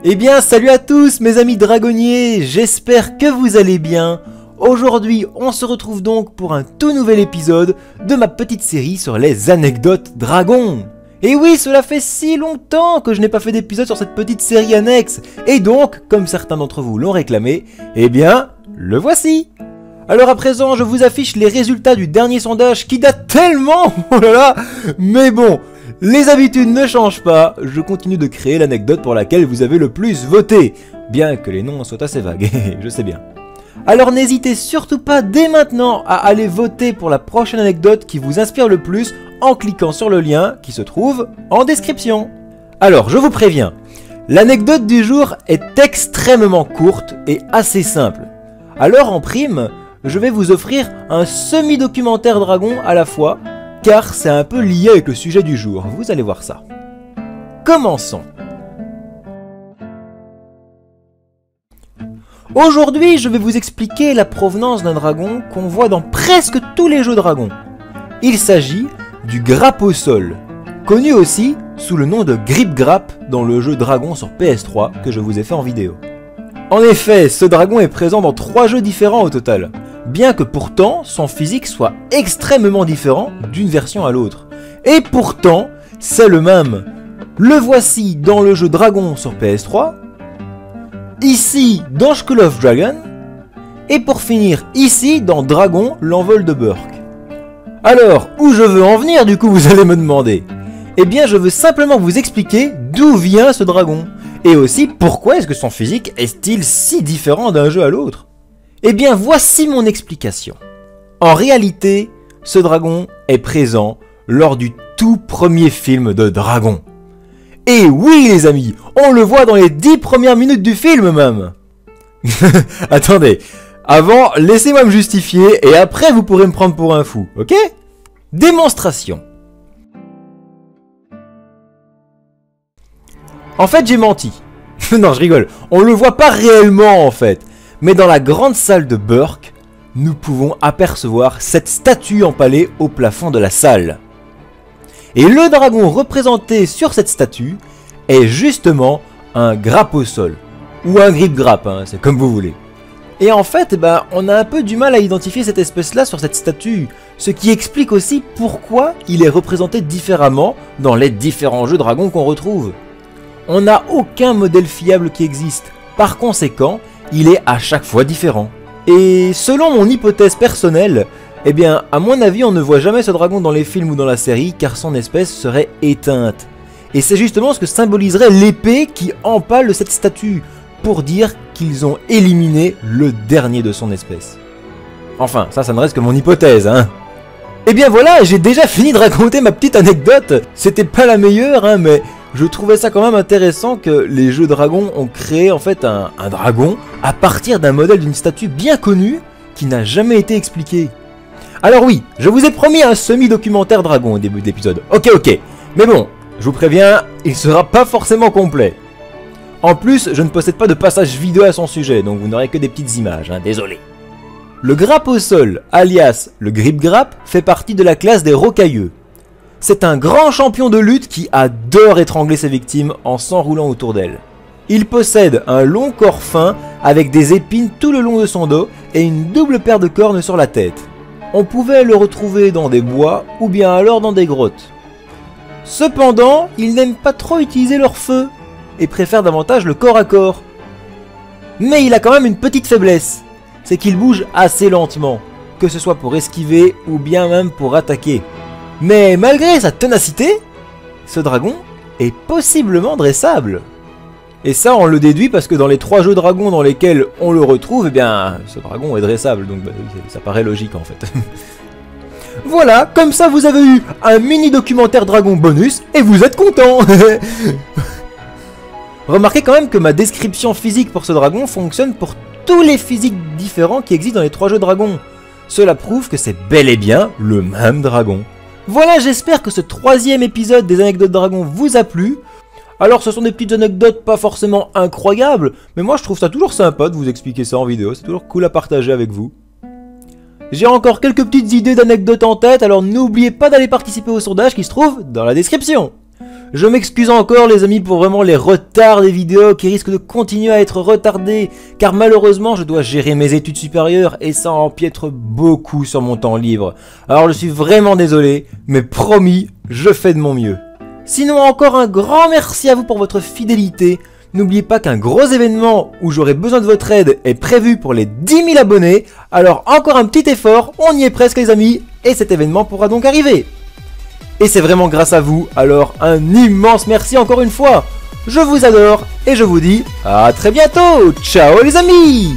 Eh bien, salut à tous mes amis dragonniers, j'espère que vous allez bien. Aujourd'hui, on se retrouve donc pour un tout nouvel épisode de ma petite série sur les anecdotes dragons. Et oui, cela fait si longtemps que je n'ai pas fait d'épisode sur cette petite série annexe. Et donc, comme certains d'entre vous l'ont réclamé, eh bien, le voici. Alors à présent, je vous affiche les résultats du dernier sondage qui date tellement, oh là là, mais bon, les habitudes ne changent pas, je continue de créer l'anecdote pour laquelle vous avez le plus voté, bien que les noms soient assez vagues, je sais bien. Alors n'hésitez surtout pas dès maintenant à aller voter pour la prochaine anecdote qui vous inspire le plus en cliquant sur le lien qui se trouve en description. Alors je vous préviens, l'anecdote du jour est extrêmement courte et assez simple. Alors en prime, je vais vous offrir un semi-documentaire dragon à la fois, car c'est un peu lié avec le sujet du jour, vous allez voir ça. Commençons. Aujourd'hui, je vais vous expliquer la provenance d'un dragon qu'on voit dans presque tous les jeux dragons. Il s'agit du Grappe-au-Sol, connu aussi sous le nom de Grip-Grappe dans le jeu Dragon sur PS3 que je vous ai fait en vidéo. En effet, ce dragon est présent dans 3 jeux différents au total, bien que pourtant son physique soit extrêmement différent d'une version à l'autre. Et pourtant, c'est le même. Le voici dans le jeu Dragon sur PS3, ici dans School of Dragon, et pour finir ici dans Dragon, l'envol de Burk. Alors, où je veux en venir du coup, vous allez me demander? Eh bien, je veux simplement vous expliquer d'où vient ce dragon. Et aussi, pourquoi est-ce que son physique est-il si différent d'un jeu à l'autre? Eh bien, voici mon explication. En réalité, ce dragon est présent lors du tout premier film de Dragon. Et oui les amis, on le voit dans les 10 premières minutes du film même. Attendez, avant, laissez-moi me justifier et après vous pourrez me prendre pour un fou, ok? Démonstration. En fait, j'ai menti. Non, je rigole. On le voit pas réellement, en fait. Mais dans la grande salle de Burk, nous pouvons apercevoir cette statue empalée au plafond de la salle. Et le dragon représenté sur cette statue est justement un Grappe-au-Sol. Ou un Grip-Grappe, hein, c'est comme vous voulez. Et en fait, on a un peu du mal à identifier cette espèce-là sur cette statue. Ce qui explique aussi pourquoi il est représenté différemment dans les différents jeux dragons qu'on retrouve. On n'a aucun modèle fiable qui existe, par conséquent, il est à chaque fois différent. Et selon mon hypothèse personnelle, eh bien, à mon avis, on ne voit jamais ce dragon dans les films ou dans la série, car son espèce serait éteinte. Et c'est justement ce que symboliserait l'épée qui empale cette statue, pour dire qu'ils ont éliminé le dernier de son espèce. Enfin, ça ne reste que mon hypothèse, hein. Eh bien voilà, j'ai déjà fini de raconter ma petite anecdote. C'était pas la meilleure, hein, mais je trouvais ça quand même intéressant que les jeux dragons ont créé en fait un dragon à partir d'un modèle d'une statue bien connue qui n'a jamais été expliqué. Alors oui, je vous ai promis un semi-documentaire dragon au début de l'épisode. Ok, mais bon, je vous préviens, il sera pas forcément complet. En plus, je ne possède pas de passage vidéo à son sujet, donc vous n'aurez que des petites images, hein, désolé. Le Grappe-au-Sol, alias le Grip-Grappe, fait partie de la classe des rocailleux. C'est un grand champion de lutte qui adore étrangler ses victimes en s'enroulant autour d'elles. Il possède un long corps fin avec des épines tout le long de son dos et une double paire de cornes sur la tête. On pouvait le retrouver dans des bois ou bien alors dans des grottes. Cependant, il n'aime pas trop utiliser leur feu et préfère davantage le corps à corps. Mais il a quand même une petite faiblesse, c'est qu'il bouge assez lentement, que ce soit pour esquiver ou bien même pour attaquer. Mais malgré sa ténacité, ce dragon est possiblement dressable. Et ça on le déduit parce que dans les 3 jeux dragons dans lesquels on le retrouve, eh bien ce dragon est dressable, donc ça paraît logique en fait. Voilà, comme ça vous avez eu un mini documentaire dragon bonus et vous êtes content. Remarquez quand même que ma description physique pour ce dragon fonctionne pour tous les physiques différents qui existent dans les 3 jeux dragons. Cela prouve que c'est bel et bien le même dragon. Voilà, j'espère que ce 3e épisode des anecdotes dragons vous a plu. Alors ce sont des petites anecdotes pas forcément incroyables, mais moi je trouve ça toujours sympa de vous expliquer ça en vidéo, c'est toujours cool à partager avec vous. J'ai encore quelques petites idées d'anecdotes en tête, alors n'oubliez pas d'aller participer au sondage qui se trouve dans la description. Je m'excuse encore les amis pour vraiment les retards des vidéos qui risquent de continuer à être retardés, car malheureusement je dois gérer mes études supérieures et ça empiètre beaucoup sur mon temps libre. Alors je suis vraiment désolé, mais promis, je fais de mon mieux. Sinon encore un grand merci à vous pour votre fidélité. N'oubliez pas qu'un gros événement où j'aurai besoin de votre aide est prévu pour les 10 000 abonnés. Alors encore un petit effort, on y est presque les amis, et cet événement pourra donc arriver. Et c'est vraiment grâce à vous, alors un immense merci encore une fois. Je vous adore et je vous dis à très bientôt. Ciao les amis!